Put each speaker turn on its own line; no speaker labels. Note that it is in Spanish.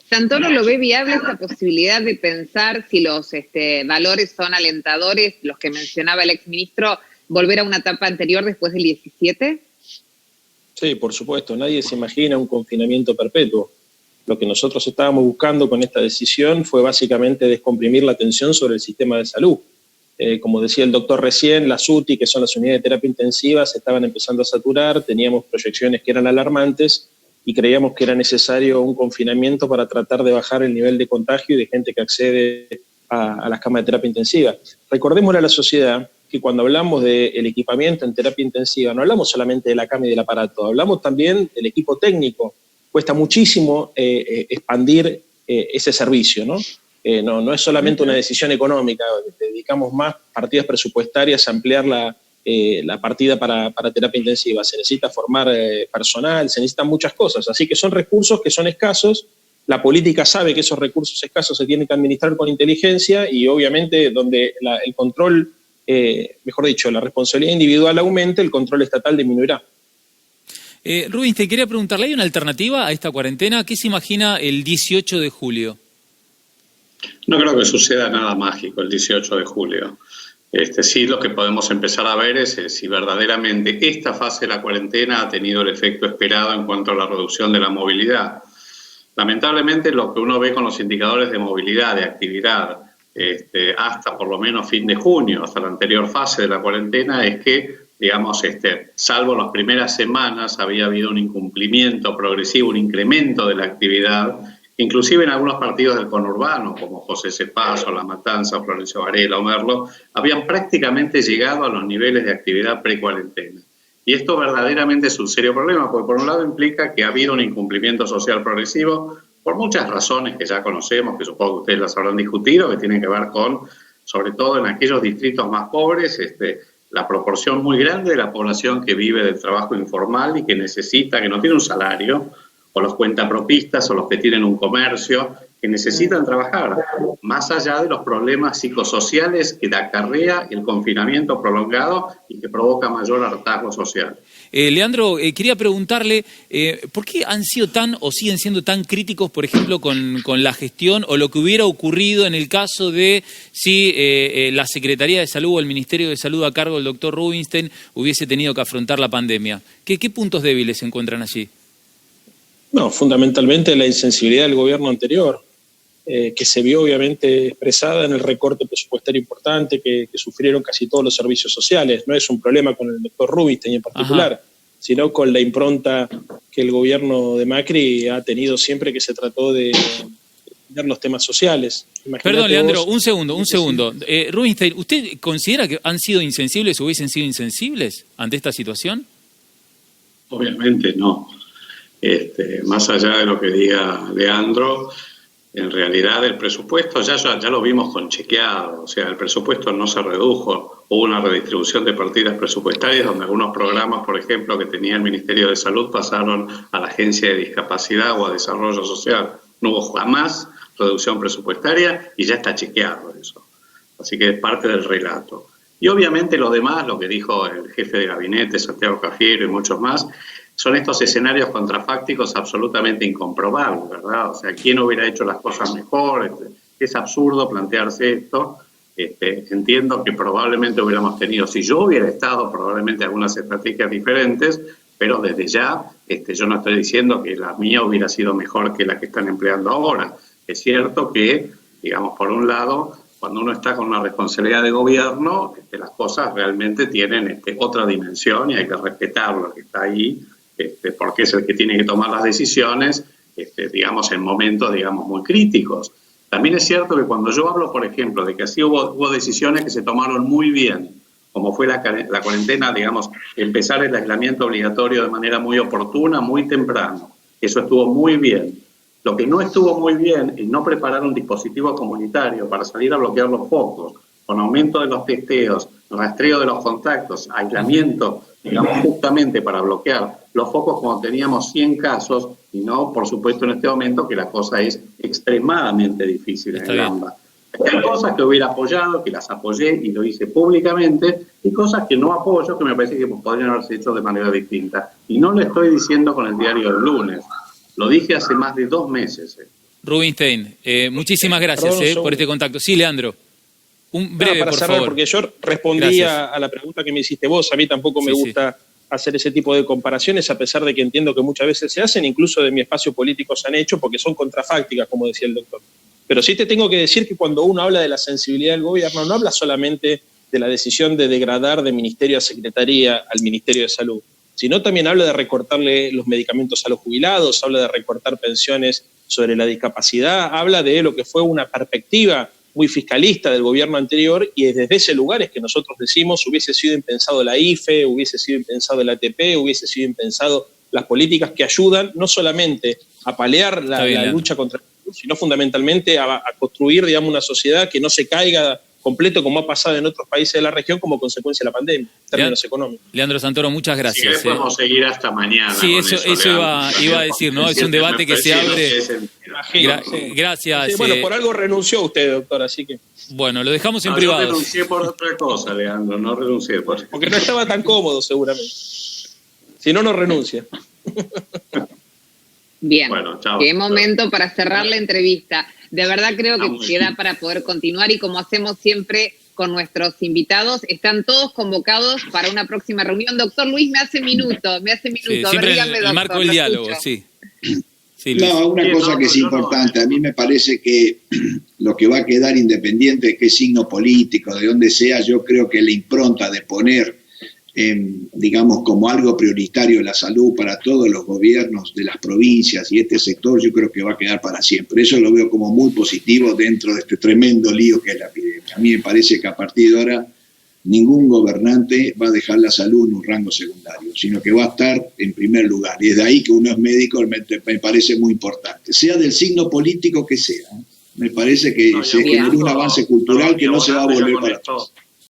¿Santoro lo ve viable esta posibilidad de pensar, si los valores son alentadores, los que mencionaba el exministro, volver a una etapa anterior después del 17?
Sí, por supuesto. Nadie se imagina un confinamiento perpetuo. Lo que nosotros estábamos buscando con esta decisión fue básicamente descomprimir la tensión sobre el sistema de salud. Como decía el doctor recién, las UTI, que son las unidades de terapia intensiva, se estaban empezando a saturar, teníamos proyecciones que eran alarmantes y creíamos que era necesario un confinamiento para tratar de bajar el nivel de contagio y de gente que accede a las camas de terapia intensiva. Recordémosle a la sociedad que cuando hablamos del equipamiento en terapia intensiva, no hablamos solamente de la cama y del aparato, hablamos también del equipo técnico. Cuesta muchísimo expandir ese servicio, ¿no? No es solamente una decisión económica, dedicamos más partidas presupuestarias a ampliar la partida para terapia intensiva. Se necesita formar personal, se necesitan muchas cosas, así que son recursos que son escasos. La política sabe que esos recursos escasos se tienen que administrar con inteligencia y obviamente donde el control, mejor dicho, la responsabilidad individual aumente, el control estatal disminuirá.
Rubinstein, te quería preguntarle, ¿hay una alternativa a esta cuarentena? ¿Qué se imagina el 18 de julio?
No creo que suceda nada mágico el 18 de julio. Sí, lo que podemos empezar a ver es si verdaderamente esta fase de la cuarentena ha tenido el efecto esperado en cuanto a la reducción de la movilidad. Lamentablemente, lo que uno ve con los indicadores de movilidad, de actividad, hasta por lo menos fin de junio, hasta la anterior fase de la cuarentena, es que, digamos, salvo las primeras semanas, había habido un incumplimiento progresivo, un incremento de la actividad, inclusive en algunos partidos del conurbano, como José Cepaz, La Matanza, Florencio Varela o Merlo, habían prácticamente llegado a los niveles de actividad pre-cuarentena. Y esto verdaderamente es un serio problema, porque por un lado implica que ha habido un incumplimiento social progresivo, por muchas razones que ya conocemos, que supongo que ustedes las habrán discutido, que tienen que ver con, sobre todo en aquellos distritos más pobres, la proporción muy grande de la población que vive del trabajo informal y que necesita, que no tiene un salario, o los cuentapropistas o los que tienen un comercio, que necesitan trabajar, más allá de los problemas psicosociales que acarrea el confinamiento prolongado y que provoca mayor hartazgo social.
Leandro, quería preguntarle, ¿por qué han sido tan o siguen siendo tan críticos, por ejemplo, con la gestión o lo que hubiera ocurrido en el caso de si la Secretaría de Salud o el Ministerio de Salud a cargo del doctor Rubinstein hubiese tenido que afrontar la pandemia? ¿Qué puntos débiles se encuentran allí?
No, fundamentalmente la insensibilidad del gobierno anterior, que se vio obviamente expresada en el recorte presupuestario importante que sufrieron casi todos los servicios sociales. No es un problema con el doctor Rubinstein en particular, ajá, sino con la impronta que el gobierno de Macri ha tenido siempre que se trató de ver los temas sociales. Imagínate.
Perdón, Leandro, un segundo. Rubinstein, ¿usted considera que han sido insensibles o hubiesen sido insensibles ante esta situación?
Obviamente no. Más allá de lo que diga Leandro, en realidad el presupuesto ya lo vimos con chequeado, o sea, el presupuesto no se redujo, hubo una redistribución de partidas presupuestarias donde algunos programas, por ejemplo, que tenía el Ministerio de Salud pasaron a la Agencia de Discapacidad o a Desarrollo Social. No hubo jamás reducción presupuestaria y ya está chequeado eso. Así que es parte del relato. Y obviamente lo demás, lo que dijo el jefe de gabinete, Santiago Cafiero y muchos más, son estos escenarios contrafácticos absolutamente incomprobables, ¿verdad? O sea, ¿quién hubiera hecho las cosas mejor? Es absurdo plantearse esto. Entiendo que probablemente hubiéramos tenido, si yo hubiera estado, probablemente algunas estrategias diferentes, pero desde ya yo no estoy diciendo que la mía hubiera sido mejor que la que están empleando ahora. Es cierto que, digamos, por un lado, cuando uno está con una responsabilidad de gobierno, las cosas realmente tienen otra dimensión y hay que respetar lo que está ahí, porque es el que tiene que tomar las decisiones, digamos, en momentos, digamos, muy críticos. También es cierto que cuando yo hablo, por ejemplo, de que así hubo decisiones que se tomaron muy bien, como fue la cuarentena, digamos, empezar el aislamiento obligatorio de manera muy oportuna, muy temprano. Eso estuvo muy bien. Lo que no estuvo muy bien es no preparar un dispositivo comunitario para salir a bloquear los focos, con aumento de los testeos, rastreo de los contactos, aislamiento, digamos, justamente para bloquear los focos cuando teníamos 100 casos y no, por supuesto, en este momento que la cosa es extremadamente difícil en el AMBA. Hay cosas que hubiera apoyado, que las apoyé y lo hice públicamente, y cosas que no apoyo, que me parece que podrían haberse hecho de manera distinta. Y no lo estoy diciendo con el diario del lunes, lo dije hace más de 2 meses.
Rubinstein, muchísimas gracias por este contacto. Sí, Leandro. Un breve,
para
por
cerrar,
favor.
porque yo respondí a la pregunta que me hiciste vos. A mí tampoco me gusta hacer ese tipo de comparaciones, a pesar de que entiendo que muchas veces se hacen, incluso de mi espacio político se han hecho, porque son contrafácticas, como decía el doctor. Pero sí te tengo que decir que cuando uno habla de la sensibilidad del gobierno, no habla solamente de la decisión de degradar de ministerio a secretaría al Ministerio de Salud, sino también habla de recortarle los medicamentos a los jubilados, habla de recortar pensiones sobre la discapacidad, habla de lo que fue una perspectiva muy fiscalista del gobierno anterior, y desde ese lugar es que nosotros decimos hubiese sido impensado la IFE, hubiese sido impensado el ATP, hubiese sido impensado las políticas que ayudan no solamente a palear la lucha contra el virus, sino fundamentalmente a construir, digamos, una sociedad que no se caiga completo como ha pasado en otros países de la región como consecuencia de la pandemia, en términos económicos.
Leandro Santoro, muchas gracias.
Si podemos seguir hasta mañana.
Sí, eso iba a decir, ¿no? Es un debate que se abre. Gracias.
Sí, bueno, por algo renunció usted, doctor, así que...
Bueno, lo dejamos en privado.
Yo renuncié por otra cosa, Leandro, no renuncié por eso.
Porque no estaba tan cómodo, seguramente. Si no, no renuncia.
Bien,
bueno, chao.
Qué momento para cerrar la entrevista. De verdad creo que queda para poder continuar, y como hacemos siempre con nuestros invitados, están todos convocados para una próxima reunión. Doctor Luis, me hace minuto.
Sí, siempre el marco del diálogo, sí. Sí,
no, una cosa que es importante, a mí me parece que lo que va a quedar independiente de qué signo político, de dónde sea, yo creo que la impronta de poner, digamos, como algo prioritario la salud para todos los gobiernos de las provincias y este sector, yo creo que va a quedar para siempre. Eso lo veo como muy positivo dentro de este tremendo lío que es la epidemia. A mí me parece que a partir de ahora ningún gobernante va a dejar la salud en un rango secundario, sino que va a estar en primer lugar. Y desde ahí que uno es médico me parece muy importante, sea del signo político que sea. Me parece que se generó un avance cultural que no se va a volver para atrás.